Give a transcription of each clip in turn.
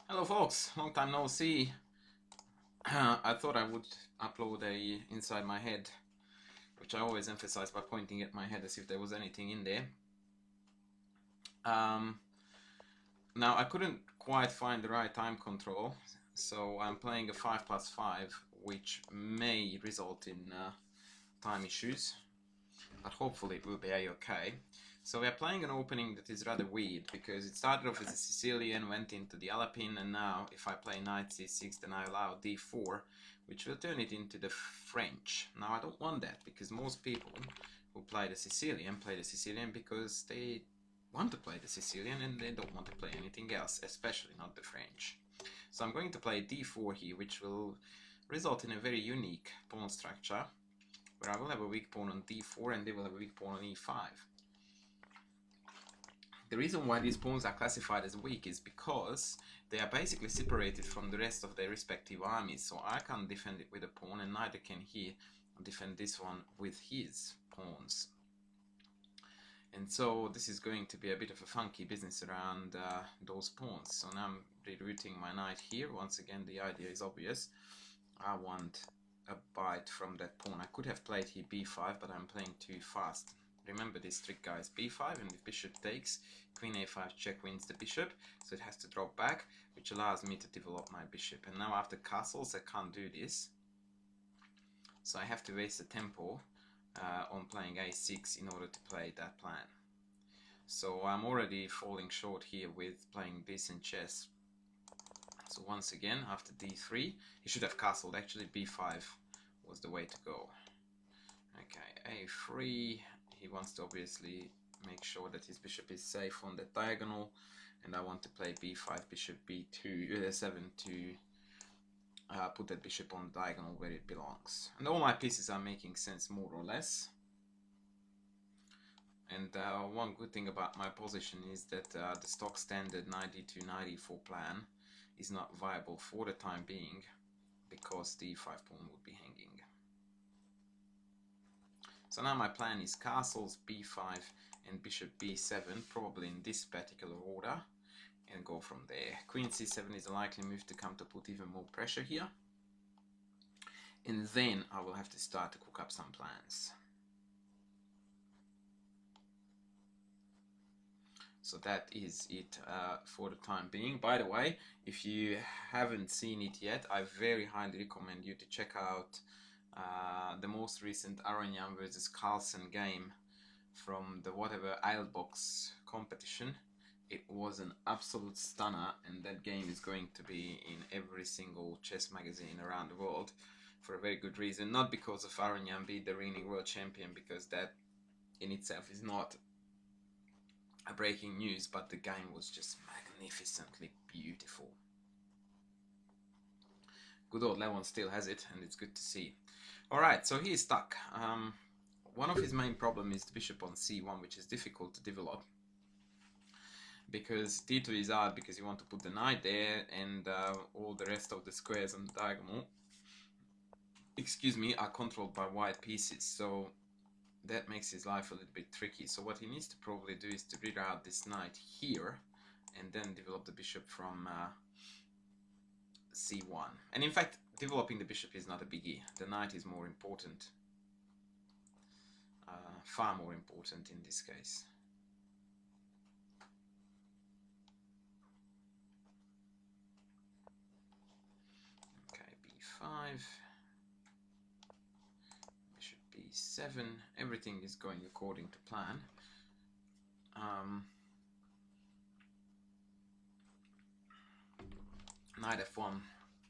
Hello folks, long time no see. I thought I would upload a inside my head, which I always emphasize by pointing at my head as if there was anything in there. Um, Now I couldn't quite find the right time control, so I'm playing a 5+5, which may result in time issues, but hopefully it will be a-okay. So we're playing an opening that is rather weird, because it started off as a Sicilian, went into the Alpine, and now if I play knight c6 then I allow d4, which will turn it into the French. Now I don't want that, because most people who play the Sicilian because they want to play the Sicilian and they don't want to play anything else, especially not the French. So I'm going to play d4 here, which will result in a very unique pawn structure, where I will have a weak pawn on d4 and they will have a weak pawn on e5. The reason why these pawns are classified as weak is because they are basically separated from the rest of their respective armies, so I can't defend it with a pawn and neither can he defend this one with his pawns. And so this is going to be a bit of a funky business around those pawns. So now I'm rerouting my knight here. Once again, the idea is obvious. I want a bite from that pawn. I could have played here b5, but I'm playing too fast. Remember this trick, guys. b5, and if bishop takes, queen a5 check wins the bishop, so it has to drop back, which allows me to develop my bishop. And now after castles, I can't do this, so I have to waste the tempo on playing a6 in order to play that plan. So I'm already falling short here with playing decent chess. So once again, after d3, he should have castled. Actually, b5 was the way to go. Okay, a3. He wants to obviously make sure that his bishop is safe on that diagonal, and I want to play b5, bishop b2, 7 to put that bishop on the diagonal where it belongs. And all my pieces are making sense more or less. And one good thing about my position is that the stock standard 92, 94 plan is not viable for the time being, because the e5 pawn would be hanging. So now my plan is castles, b5 and bishop b7, probably in this particular order, and go from there. Queen c7 is a likely move to come to put even more pressure here, and then I will have to start to cook up some plans. So that is it for the time being. By the way, if you haven't seen it yet, I very highly recommend you to check out the most recent Aranyam versus Carlsen game from the whatever Eilbox competition. It was an absolute stunner, and that game is going to be in every single chess magazine around the world for a very good reason. Not because of Aranyam being the reigning world champion, because that in itself is not a breaking news, but the game was just magnificently beautiful. Good old Levon still has it, and it's good to see. Alright, so he is stuck. One of his main problems is the bishop on c1, which is difficult to develop, because d2 is out because you want to put the knight there, and all the rest of the squares on the diagonal, are controlled by white pieces, so that makes his life a little bit tricky. So what he needs to probably do is to reroute this knight here and then develop the bishop from c1. And in fact, developing the bishop is not a biggie. The knight is more important, far more important in this case. Okay, b5, bishop b7, everything is going according to plan. Knight f1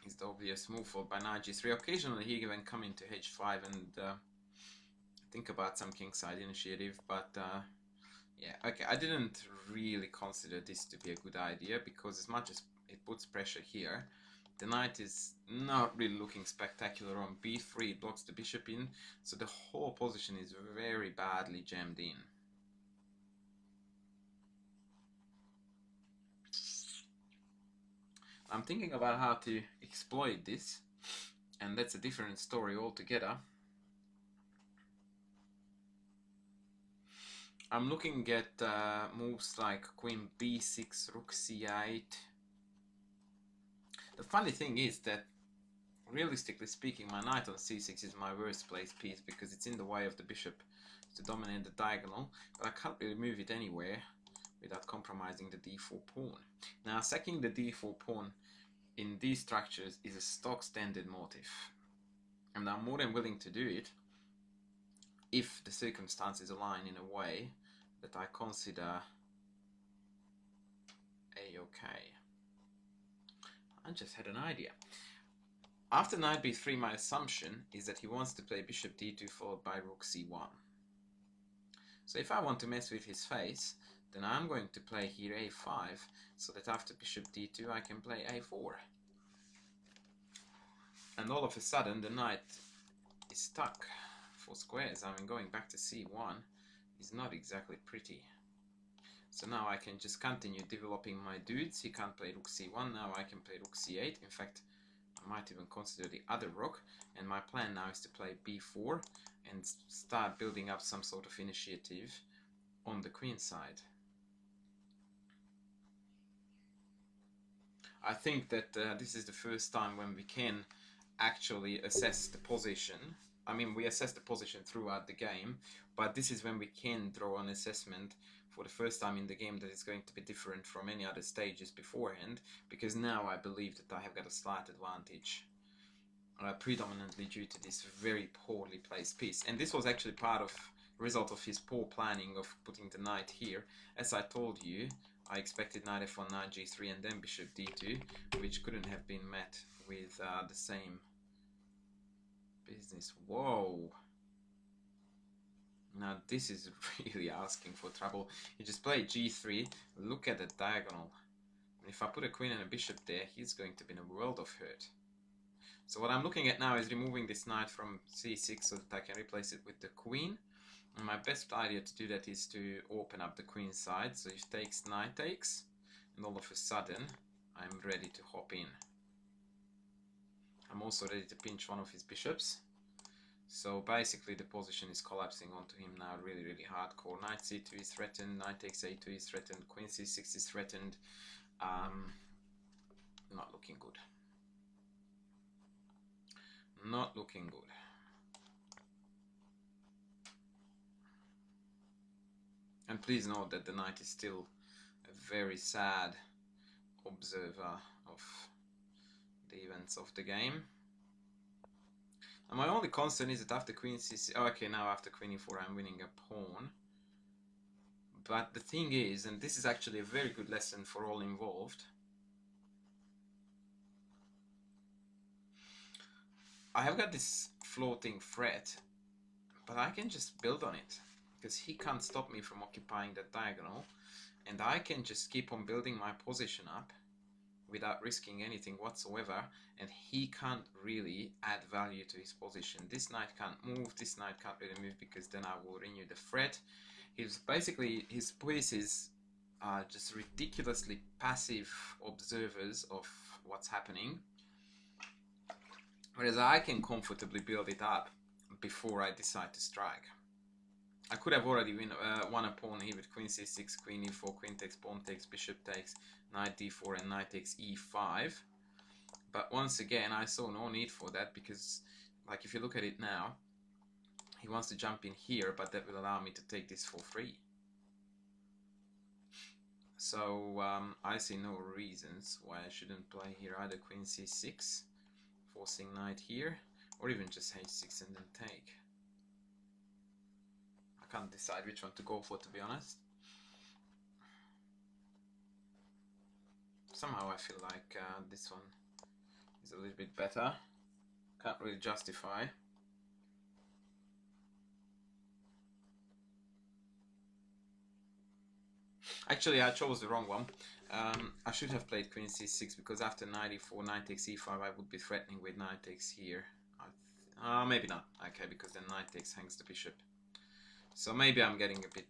is the obvious move for by knight g3. Occasionally he can come into h5 and think about some kingside initiative, but yeah, okay, I didn't really consider this to be a good idea, because as much as it puts pressure here, the knight is not really looking spectacular on b3. It blocks the bishop in, so the whole position is very badly jammed in. I'm thinking about how to exploit this, and that's a different story altogether. I'm looking at moves like queen b6, rook c8, The funny thing is that, realistically speaking, my knight on c6 is my worst placed piece because it's in the way of the bishop to dominate the diagonal, but I can't really move it anywhere without compromising the d4 pawn. Now, sacking the d4 pawn in these structures is a stock standard motive, and I'm more than willing to do it if the circumstances align in a way that I consider a-okay. I just had an idea. After knight b3, my assumption is that he wants to play bishop d2 followed by rook c1. So if I want to mess with his face, then I'm going to play here a5, so that after bishop d2 I can play a4. And all of a sudden the knight is stuck for squares. I mean, going back to c1 is not exactly pretty. So now I can just continue developing my dudes. He can't play rook c1, now I can play rook c8. In fact, I might even consider the other rook, and my plan now is to play b4 and start building up some sort of initiative on the queen side. I think that this is the first time when we can actually assess the position. I mean, we assess the position throughout the game, but this is when we can draw an assessment for the first time in the game that is going to be different from any other stages beforehand, because now I believe that I have got a slight advantage, predominantly due to this very poorly placed piece. And this was actually part of result of his poor planning of putting the knight here. As I told you, I expected knight f1, knight g3, and then bishop d2, which couldn't have been met with the same business. Whoa! Now this is really asking for trouble. You just play g3, look at the diagonal. And if I put a queen and a bishop there, he's going to be in a world of hurt. So what I'm looking at now is removing this knight from c6 so that I can replace it with the queen. And my best idea to do that is to open up the queen side. So if takes, knight takes, and all of a sudden I'm ready to hop in. I'm also ready to pinch one of his bishops. So basically the position is collapsing onto him now really, really hardcore. Knight c2 is threatened, knight takes a2 is threatened, queen c6 is threatened. Not looking good. Not looking good. And please note that the knight is still a very sad observer of the events of the game. And my only concern is that after queen c6, oh, okay, now after queen e4 I'm winning a pawn. But the thing is, and this is actually a very good lesson for all involved, I have got this floating threat, but I can just build on it, because he can't stop me from occupying that diagonal, and I can just keep on building my position up without risking anything whatsoever, and he can't really add value to his position. This knight can't move, this knight can't really move, because then I will renew the threat. His pieces are just ridiculously passive observers of what's happening, whereas I can comfortably build it up before I decide to strike. I could have already won a pawn here with queen c6, queen e4, queen takes, pawn takes, bishop takes, knight d4, and knight takes e5. But once again, I saw no need for that, because, like, if you look at it now, he wants to jump in here, but that will allow me to take this for free. So I see no reasons why I shouldn't play here either queen c6, forcing knight here, or even just h6 and then take. I can't decide which one to go for, to be honest. Somehow I feel like this one is a little bit better. Can't really justify. Actually, I chose the wrong one. I should have played queen c6, because after knight e4, knight takes e5, I would be threatening with knight takes here. Maybe not. Okay, because then knight takes hangs the bishop. So maybe I'm getting a bit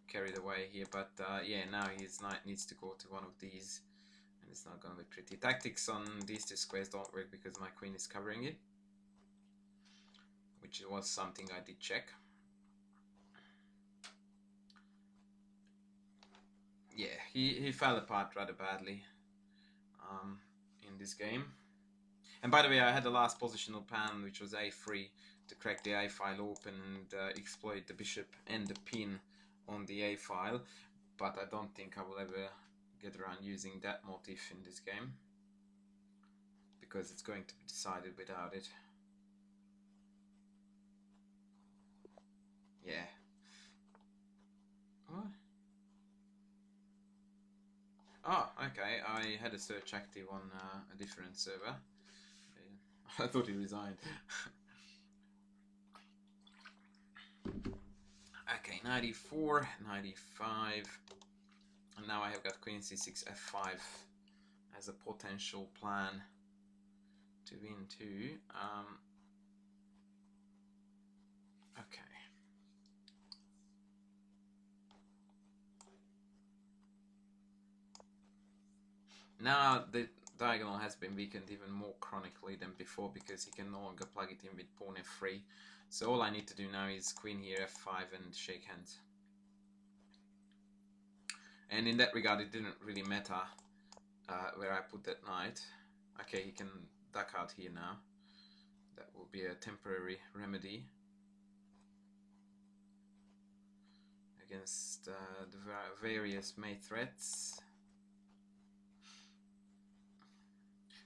carried away here, but yeah, now his knight needs to go to one of these, and it's not going to be pretty. Tactics on these two squares don't work because my queen is covering it, which was something I did check. Yeah, he fell apart rather badly in this game. And by the way, I had the last positional plan, which was a3, to crack the a file open and exploit the bishop and the pin on the a file, but I don't think I will ever get around using that motif in this game, because it's going to be decided without it. Yeah. What? Oh, okay, I had a search active on a different server. I thought he resigned. Okay, 94, 95, and now I have got queen c6, f5 as a potential plan to win too. Okay. Now the diagonal has been weakened even more chronically than before, because he can no longer plug it in with pawn f3. So all I need to do now is queen here f5 and shake hands. And in that regard, it didn't really matter where I put that knight. Okay, he can duck out here now. That will be a temporary remedy against the various mate threats.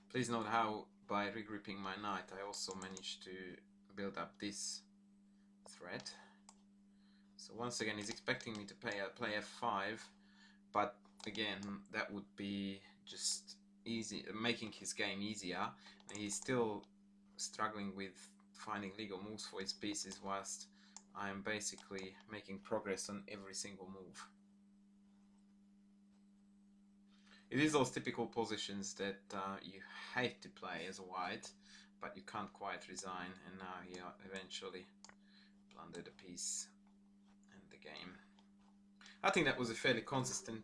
Please note how by regrouping my knight I also managed to build up this threat. So once again he's expecting me to play f5, but again that would be just easy, making his game easier, and he's still struggling with finding legal moves for his pieces, whilst I am basically making progress on every single move. It is those typical positions that you hate to play as a white, but you can't quite resign, and now he eventually blundered a piece in the game. I think that was a fairly consistent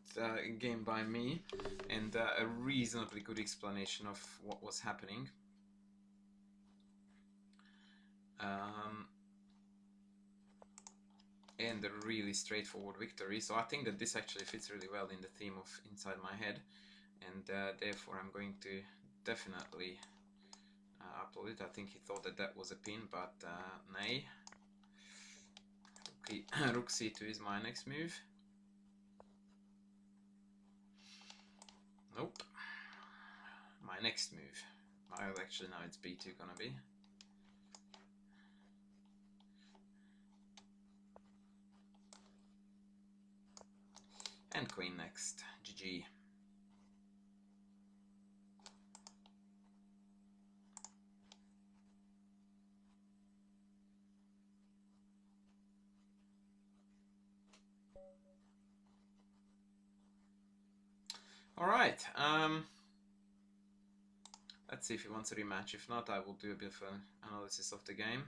game by me, and a reasonably good explanation of what was happening. And a really straightforward victory, so I think that this actually fits really well in the theme of Inside My Head, and therefore I'm going to definitely upload it. I think he thought that that was a pin, but nay. Okay, Rook c2 is my next move. Nope. My next move. Well, actually now it's b2 gonna be. And queen next. GG. Alright, let's see if he wants a rematch. If not, I will do a bit of an analysis of the game.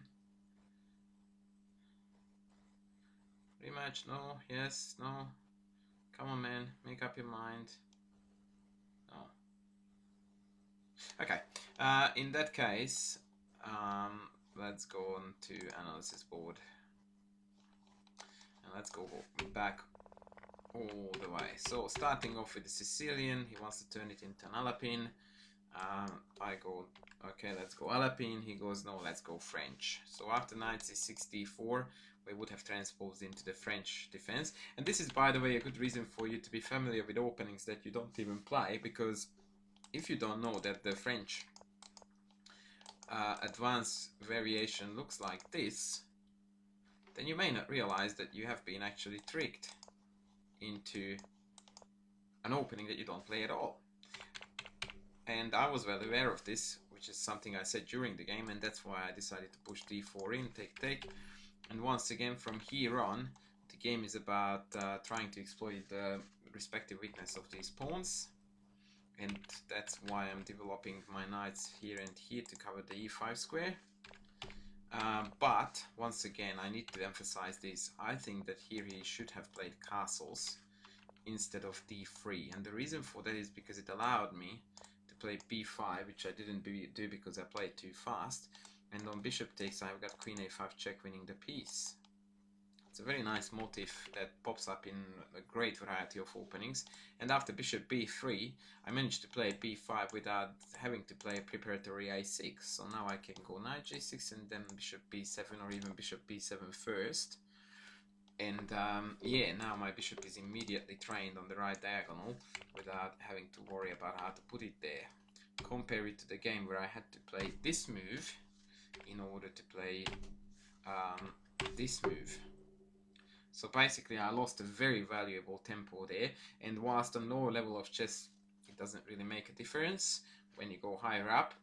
Rematch, no, yes, no. Come on, man, make up your mind. No. Okay, in that case, let's go on to analysis board. And let's go back all the way. So starting off with the Sicilian, he wants to turn it into an Alapin. I go, okay, let's go Alapin. He goes, no, let's go French. So after knight c6 d4, we would have transposed into the French defense. And this is, by the way, a good reason for you to be familiar with openings that you don't even play, because if you don't know that the French advanced variation looks like this, then you may not realize that you have been actually tricked into an opening that you don't play at all. And I was well aware of this, which is something I said during the game, and that's why I decided to push d4 in, take. And once again, from here on, the game is about trying to exploit the respective weakness of these pawns. And that's why I'm developing my knights here and here to cover the e5 square. But once again, I need to emphasize this. I think that here he should have played castles instead of d3, and the reason for that is because it allowed me to play b5, which I didn't do because I played too fast, and on bishop takes I've got queen a5 check, winning the piece. It's a very nice motif that pops up in a great variety of openings. And after bishop b3, I managed to play b5 without having to play a preparatory a6. So now I can go knight g6 and then bishop b7 or even bishop b7 first. And yeah, now my bishop is immediately trained on the right diagonal without having to worry about how to put it there. Compare it to the game where I had to play this move in order to play this move. So basically I lost a very valuable tempo there, and whilst on lower level of chess it doesn't really make a difference, when you go higher up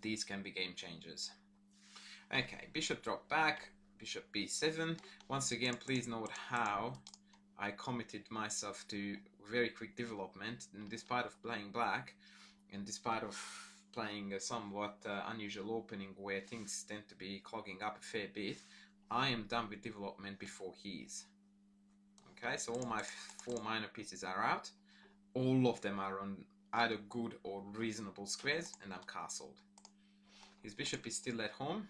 these can be game changers. Okay, bishop drop back, bishop b7. Once again, please note how I committed myself to very quick development, and despite of playing black and despite of playing a somewhat unusual opening where things tend to be clogging up a fair bit, I am done with development before he is. Okay, so all my 4 minor pieces are out. All of them are on either good or reasonable squares, and I'm castled. His bishop is still at home,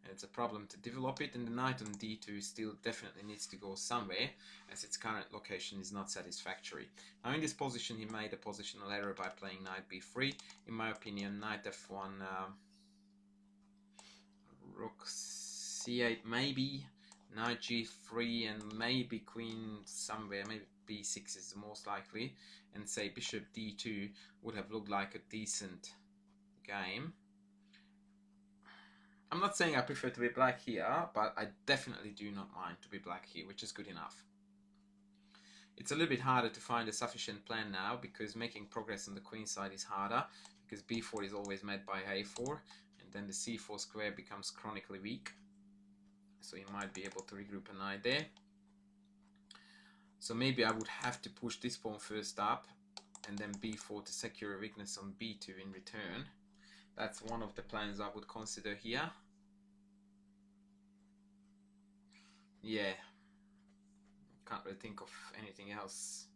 and it's a problem to develop it, and the knight on d2 still definitely needs to go somewhere, as its current location is not satisfactory. Now in this position he made a positional error by playing knight b3. In my opinion, knight f1, rook c8 maybe, knight g3, and maybe queen somewhere, maybe b6 is the most likely, and say bishop d2 would have looked like a decent game. I'm not saying I prefer to be black here, but I definitely do not mind to be black here, which is good enough. It's a little bit harder to find a sufficient plan now, because making progress on the queen side is harder, because b4 is always met by a4, and then the c4 square becomes chronically weak. So you might be able to regroup a knight there. So maybe I would have to push this pawn first up, and then b4 to secure a weakness on b2 in return. That's one of the plans I would consider here. Yeah, can't really think of anything else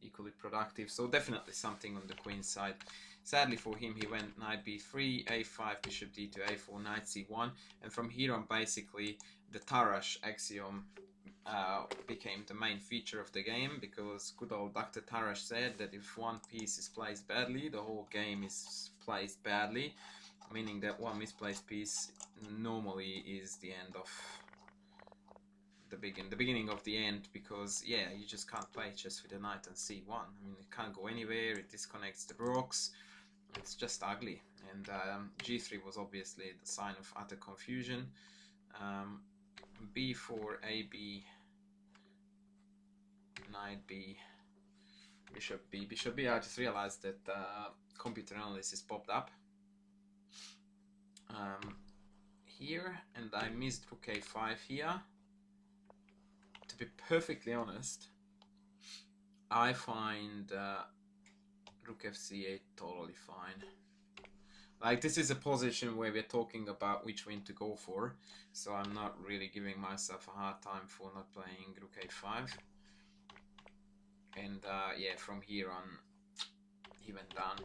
equally productive. So definitely something on the queen side. Sadly for him, he went knight b3, a5, bishop d2, a4, knight c1, and from here on basically the Tarrasch axiom became the main feature of the game, because good old Dr. Tarrasch said that if one piece is placed badly, the whole game is placed badly, meaning that one misplaced piece normally is the end of the beginning of the end, because yeah, you just can't play chess with a knight on c1. I mean, it can't go anywhere, it disconnects the rocks, it's just ugly. And g3 was obviously the sign of utter confusion. b4, ab, knight b, bishop b, bishop b. I just realized that computer analysis popped up here, and I missed rook a5 here. To be perfectly honest, I find rook fc8 totally fine. Like, this is a position where we're talking about which win to go for, so I'm not really giving myself a hard time for not playing rook a5. And yeah, from here on he went down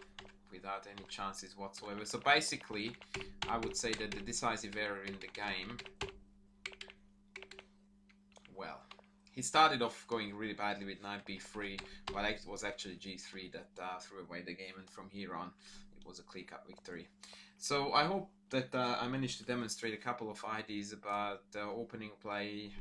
without any chances whatsoever. So basically I would say that the decisive error in the game, well, he started off going really badly with knight b3, but it was actually g3 that threw away the game, and from here on it was a clear-cut victory. So I hope that I managed to demonstrate a couple of ideas about opening play,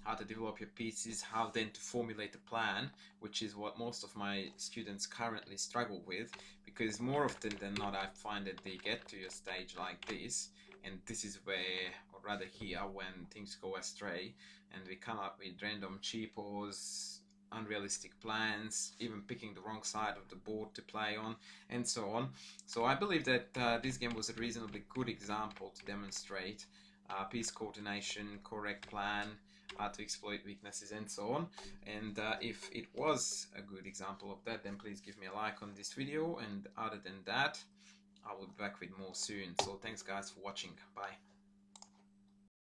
how to develop your pieces, how then to formulate a plan, which is what most of my students currently struggle with, because more often than not I find that they get to a stage like this, and this is where, or rather here, when things go astray and we come up with random cheapos, unrealistic plans, even picking the wrong side of the board to play on, and so on. So I believe that this game was a reasonably good example to demonstrate piece coordination, correct plan, how to exploit weaknesses, and so on. And if it was a good example of that, then please give me a like on this video, and other than that, I will be back with more soon. So thanks guys for watching. Bye.